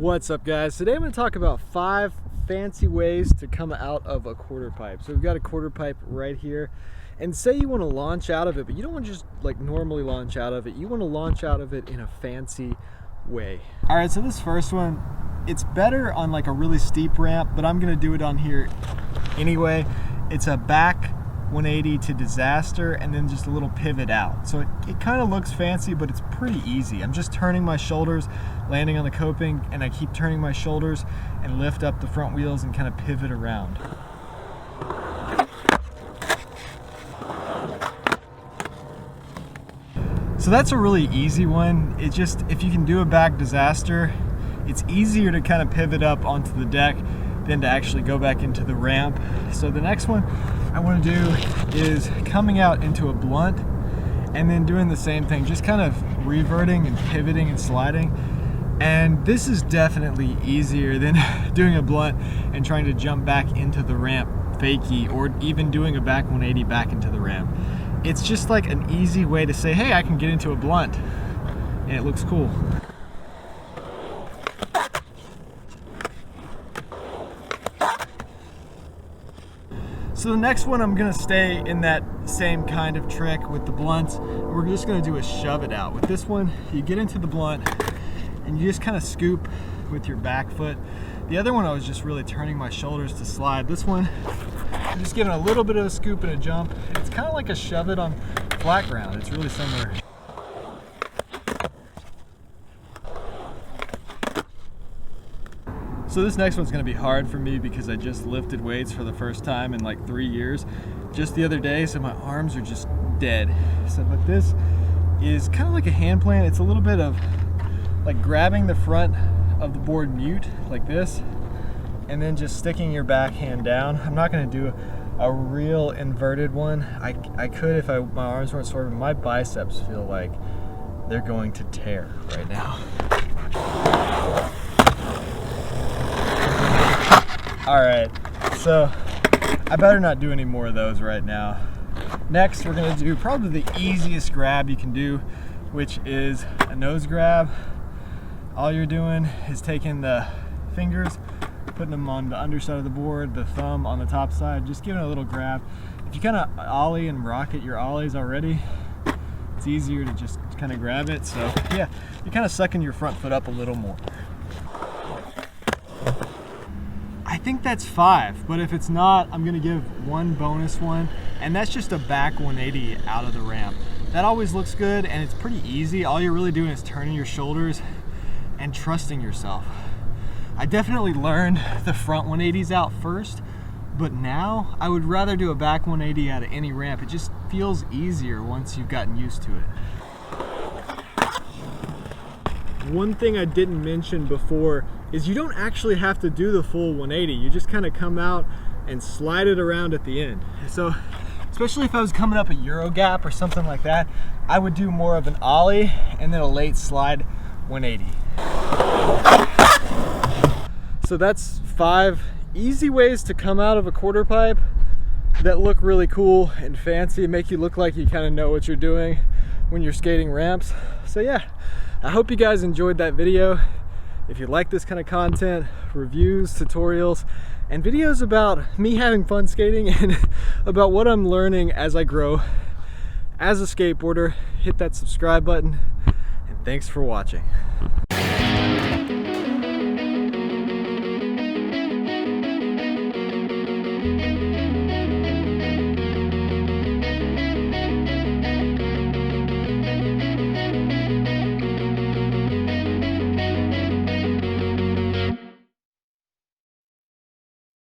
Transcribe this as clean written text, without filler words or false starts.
What's up, guys? Today I'm going to talk about 5 fancy ways to come out of a quarter pipe. So we've got a quarter pipe right here, and say you want to launch out of it, but you don't want to just like normally launch out of it. You want to launch out of it in a fancy way. All right, so this first one, it's better on like a really steep ramp, but I'm going to do it on here anyway. It's a back 180 to disaster and then just a little pivot out. So it kind of looks fancy, but it's pretty easy. I'm just turning my shoulders, landing on the coping, and I keep turning my shoulders and lift up the front wheels and kind of pivot around. So that's a really easy one. It just, if you can do a back disaster, it's easier to kind of pivot up onto the deck than to actually go back into the ramp. So the next one I want to do is coming out into a blunt and then doing the same thing, just kind of reverting and pivoting and sliding. And this is definitely easier than doing a blunt and trying to jump back into the ramp fakie, or even doing a back 180 back into the ramp. It's just like an easy way to say, hey, I can get into a blunt and it looks cool. So the next one, I'm gonna stay in that same kind of trick with the blunts. We're just gonna do a shove it out. With this one, you get into the blunt and you just kind of scoop with your back foot. The other one, I was just really turning my shoulders to slide. This one, I'm just giving a little bit of a scoop and a jump. It's kind of like a shove it on flat ground. It's really similar. So this next one's gonna be hard for me because I just lifted weights for the first time in like 3 years just the other day, so my arms are just dead. So, but this is kind of like a hand plant. It's a little bit of like grabbing the front of the board mute like this, and then just sticking your back hand down. I'm not gonna do a real inverted one. I could if my arms weren't sore, but my biceps feel like they're going to tear right now. All right, so I better not do any more of those right now. Next, we're gonna do probably the easiest grab you can do, which is a nose grab. All you're doing is taking the fingers, putting them on the underside of the board, the thumb on the top side, just giving it a little grab. If you kind of ollie and rocket your ollies already, it's easier to just kind of grab it. So yeah, you're kind of sucking your front foot up a little more. I think that's 5, but if it's not, I'm gonna give one bonus one, and that's just a back 180 out of the ramp. That always looks good, and it's pretty easy. All you're really doing is turning your shoulders and trusting yourself. I definitely learned the front 180s out first, but now I would rather do a back 180 out of any ramp. It just feels easier once you've gotten used to it. One thing I didn't mention before is you don't actually have to do the full 180. You just kind of come out and slide it around at the end. So, especially if I was coming up a Euro gap or something like that, I would do more of an ollie and then a late slide 180. So that's 5 easy ways to come out of a quarter pipe that look really cool and fancy, make you look like you kind of know what you're doing when you're skating ramps. So yeah, I hope you guys enjoyed that video. If you like this kind of content, reviews, tutorials, and videos about me having fun skating and about what I'm learning as I grow as a skateboarder, hit that subscribe button, and thanks for watching.